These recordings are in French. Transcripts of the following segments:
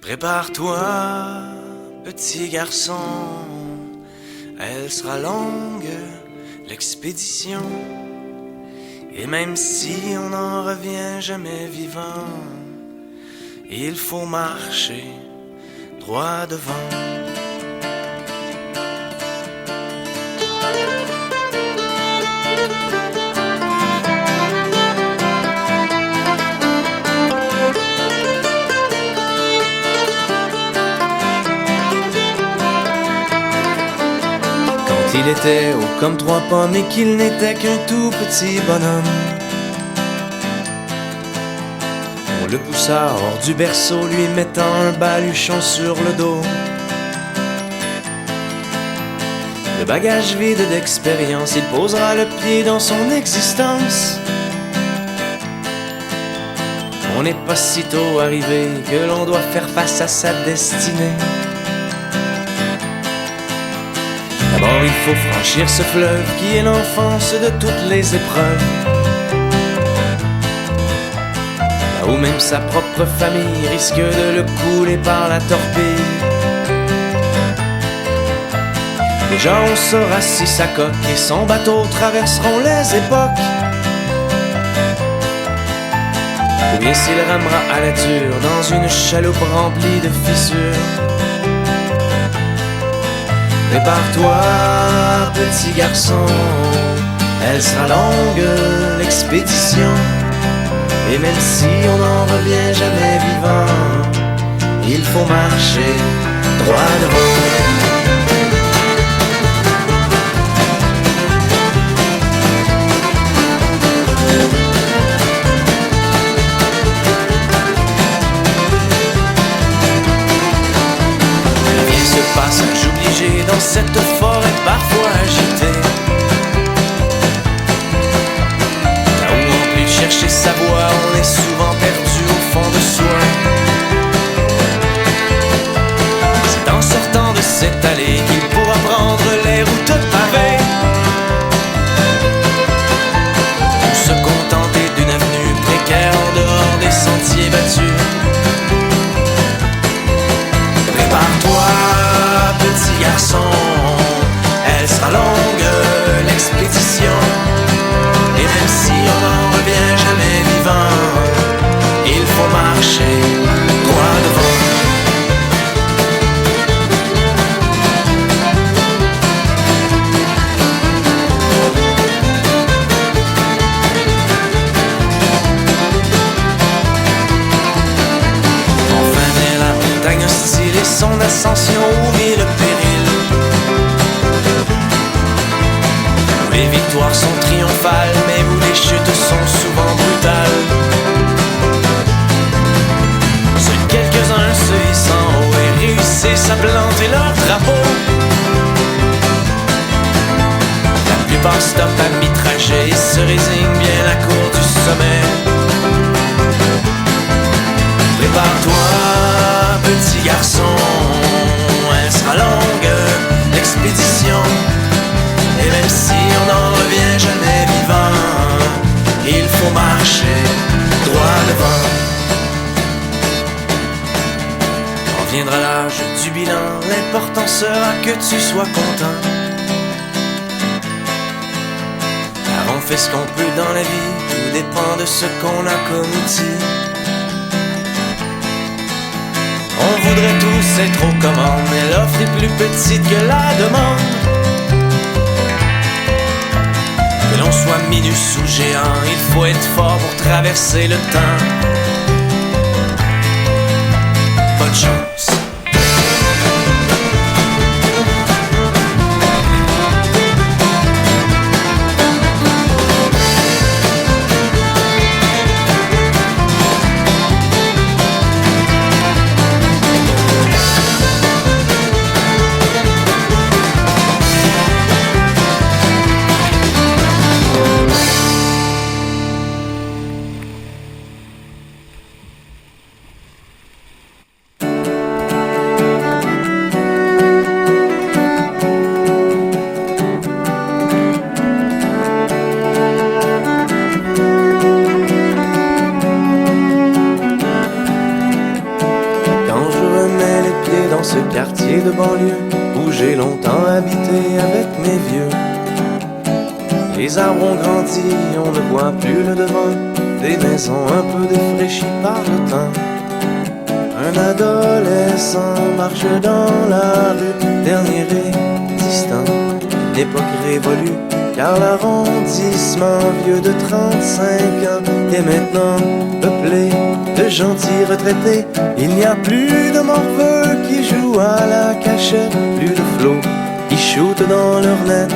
Prépare-toi, petit garçon, elle sera longue, l'expédition. Et même si on n'en revient jamais vivant, il faut marcher droit devant. Il était haut comme 3 pommes et qu'il n'était qu'un tout petit bonhomme. On le poussa hors du berceau, lui mettant un baluchon sur le dos. Le bagage vide d'expérience, il posera le pied dans son existence. On n'est pas si tôt arrivé que l'on doit faire face à sa destinée. D'abord il faut franchir ce fleuve qui est l'enfance de toutes les épreuves. Là où même sa propre famille risque de le couler par la torpille. Déjà on saura si sa coque et son bateau traverseront les époques, ou bien s'il ramera à la dure dans une chaloupe remplie de fissures. Prépare-toi, petit garçon, elle sera longue, l'expédition. Et même si on n'en revient jamais vivant, il faut marcher droit devant. Passage obligé dans cette forêt parfois agitée, là où on peut chercher sa voie, on est souvent perdu au fond de soi. C'est en sortant de cette allée qu'il pourra prendre les routes pavées, ou se contenter d'une avenue précaire en dehors des sentiers battus. Prépare-toi, petit garçon, elle sera longue, l'expédition. Et même si on n'en revient jamais vivant, il faut marcher droit devant. Enfin naît la montagne hostile et son ascension ouvrit le péril. Où les victoires sont triomphales, mais où les chutes sont souvent brutales. Seuls quelques-uns se hissent en haut et réussissent à planter leur drapeau. La plupart stoppent à mi-trajet et se résignent bien à la cour du sommet. Prépare-toi, petit garçon, elle sera longue, l'expédition. Et même si on n'en revient jamais vivant, il faut marcher droit devant. Quand viendra l'âge du bilan, l'important sera que tu sois content. Car on fait ce qu'on peut dans la vie, tout dépend de ce qu'on a comme outil. On voudrait tous être aux commandes, mais l'offre est plus petite que la demande. Que l'on soit minus ou géant, il faut être fort pour traverser le temps. Bonne chance. dans ce quartier de banlieue où j'ai longtemps habité avec mes vieux. Les arbres ont grandi, on ne voit plus le devant des maisons un peu défraîchies par le temps. Un adolescent marche dans la rue, dernier résistant, une époque révolue, car l'arrondissement vieux de 35 ans est maintenant peuplé de gentils retraités. Il n'y a plus de morveux qui jouent à la cachette, plus de flots qui shootent dans leur net.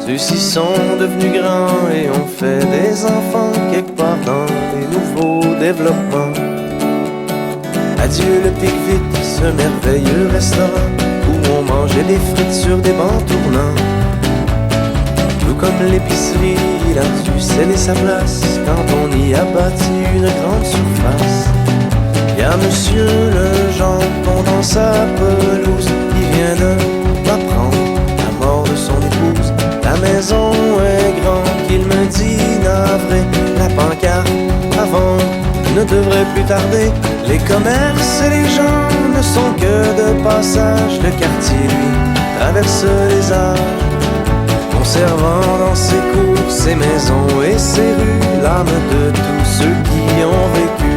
Ceux-ci sont devenus grands et ont fait des enfants quelque part dans les nouveaux développements. Adieu le pique-vite, ce merveilleux restaurant où on mangeait des frites sur des bancs tournants. Tout comme l'épicerie, il a dû céder sa place quand on y a bâti une grande surface. Y'a monsieur le jambon dans sa pelouse qui vient de m'apprendre la mort de son épouse. La maison est grande, qu'il me dit navré. La pancarte avant ne devrait plus tarder. Les commerces et les gens ne sont que de passage. Le quartier, lui, traverse les âges, conservant dans ses cours, ses maisons et ses rues l'âme de tous ceux qui ont vécu.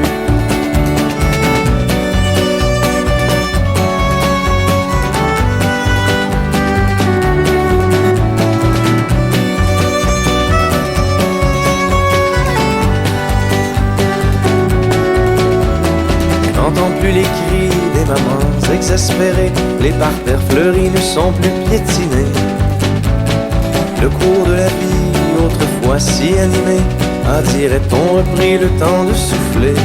N'entend plus les cris des mamans exaspérées, les parterres fleuris ne sont plus piétinés. Le cours de la vie, autrefois si animé, a, dirait-on, repris le temps de souffler.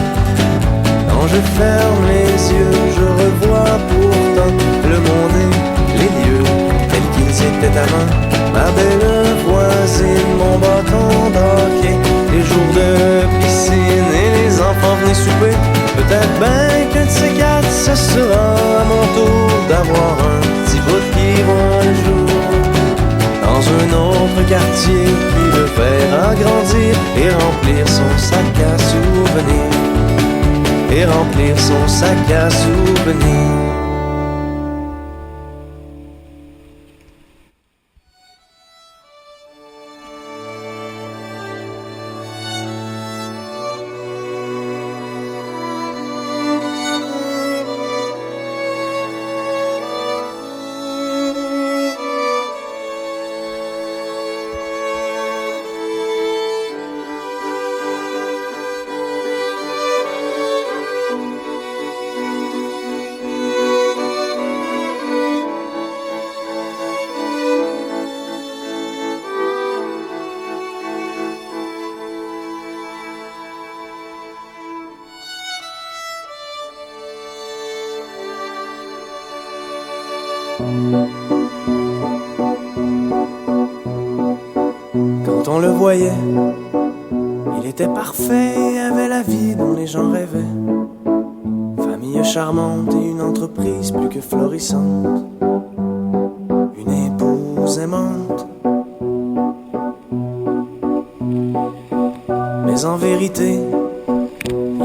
Quand je ferme les yeux, je revois pourtant le monde et les lieux tels qu'ils étaient avant. Ma belle voisine, mon bâton d'hockey, les jours de piscine et les enfants venaient souper. Peut-être bien qu'un de ces quatre, ce sera à mon tour d'avoir un petit bout qui voit le jour dans un autre quartier qui le verra grandir et remplir son sac à souvenirs, et remplir son sac à souvenirs. Quand on le voyait, il était parfait et avait la vie dont les gens rêvaient. Famille charmante et une entreprise plus que florissante, une épouse aimante. Mais en vérité,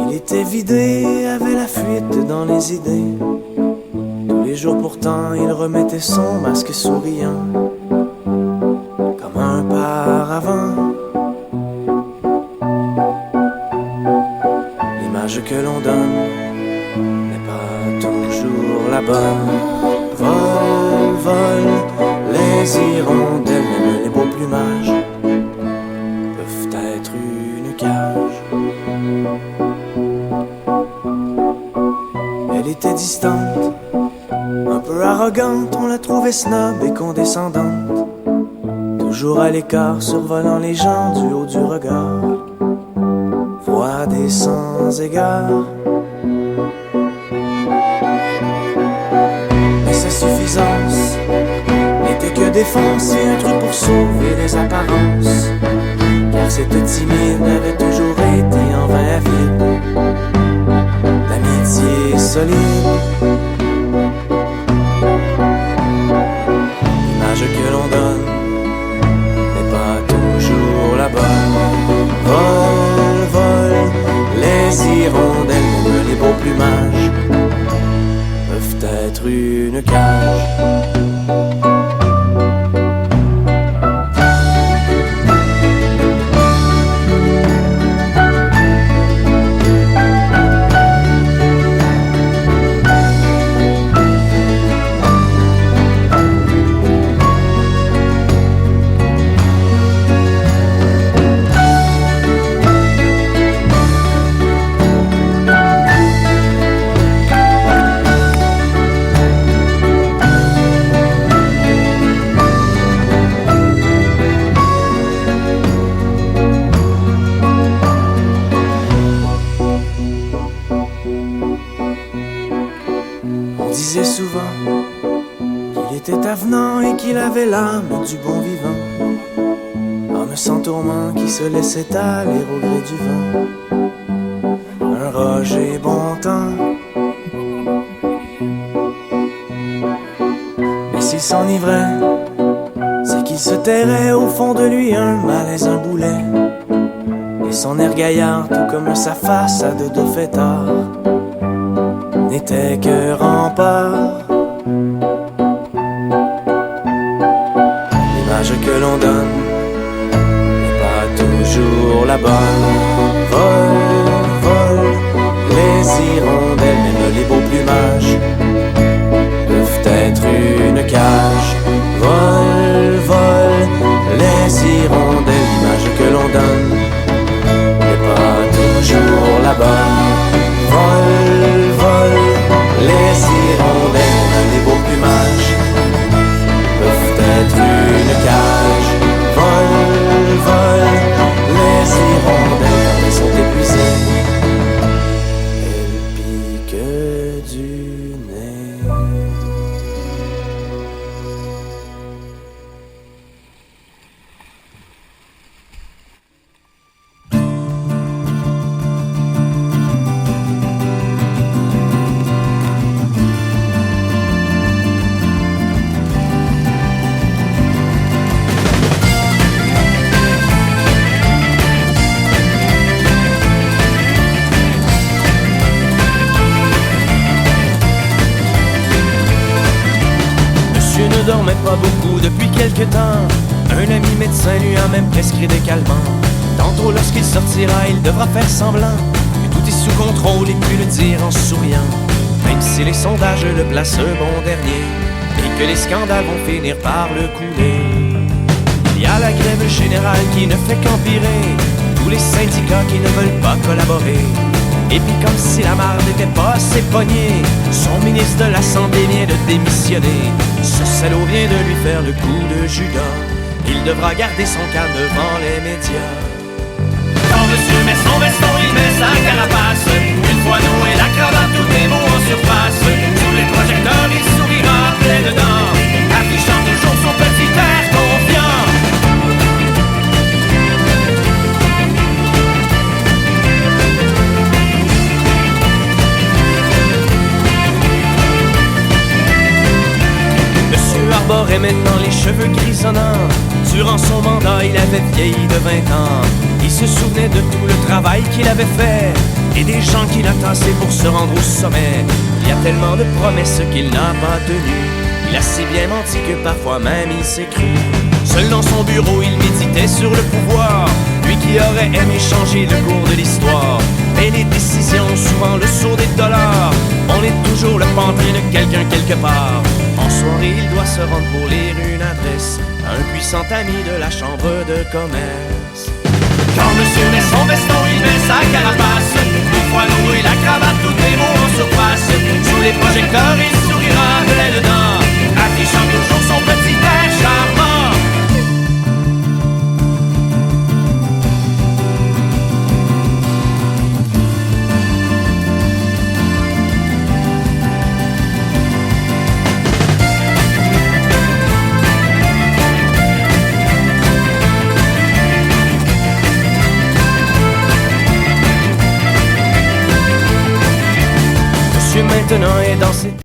il était vidé et avait la fuite dans les idées. Tous les jours pourtant, il remettait son masque souriant comme un paravent. L'image que l'on donne n'est pas toujours la bonne. Vol, vol, les hirondelles, même les beaux plumages peuvent être une cage. Elle était distante, un peu arrogante, on la trouvait snob et condescendante. Toujours à l'écart, survolant les gens du haut du regard, froide et sans égard. Mais sa suffisance n'était que défense et un truc pour sauver les apparences, car cette timide avait toujours été en vain vide d'amitié solide. L'image que l'on donne n'est pas toujours la bonne. Vol, vol, les hirondelles, même les beaux plumages peuvent être une cage. On disait souvent qu'il était avenant et qu'il avait l'âme du bon vivant, homme sans tourment qui se laissait aller au gré du vent, un Roger bon temps. Mais s'il s'enivrait, c'est qu'il se tairait au fond de lui un malaise, un boulet, et son air gaillard, tout comme sa façade de fêtard, n'était que rempart. L'image que l'on donne n'est pas toujours la bonne. Vol, vol, les hirondelles, même les beaux plumages peuvent être une cage. Vol, vol, les hirondelles, l'image que l'on donne n'est pas toujours la bonne. Vol, vol, les hirondelles, les beaux plumages peuvent être une cage. Vol, vol, les hirondelles, quand elles sont épuisées, elles piquent du nez. Monsieur ne dormait pas beaucoup depuis quelque temps. Un ami médecin lui a même prescrit des calmants. Tantôt lorsqu'il sortira, il devra faire semblant que tout est sous contrôle et puis le dire en souriant. Même si les sondages le placent bon dernier et que les scandales vont finir par le couler. Il y a la grève générale qui ne fait qu'empirer, tous les syndicats qui ne veulent pas collaborer. Et puis comme si la marde n'était pas assez pognée, son ministre de la Santé vient de démissionner. Ce salaud vient de lui faire le coup de Judas. Il devra garder son calme devant les médias. Quand monsieur met son veston, il met sa carapace. Une fois noué la cravate, tout est beau en surface. Sous les projecteurs, il sourira plein dedans, affichant toujours son petit air confiant. Arborait maintenant les cheveux grisonnants. Durant son mandat, il avait vieilli de 20 ans. Il se souvenait de tout le travail qu'il avait fait et des gens qu'il a tassés pour se rendre au sommet. Il y a tellement de promesses qu'il n'a pas tenues. Il a si bien menti que parfois même il s'est cru. Seul dans son bureau, il méditait sur le pouvoir, lui qui aurait aimé changer le cours de l'histoire. Mais les décisions, souvent le sourd des dollars, on est toujours le pantin de quelqu'un quelque part. En soirée, il doit se rendre pour lire une adresse à un puissant ami de la chambre de commerce. Quand monsieur met son veston, il met sa carapace. Une fois noué la cravate, tout est beau en surface. Sous les projecteurs, il sourira plein dedans, affichant toujours son petit air charmant. Maintenant est dans ses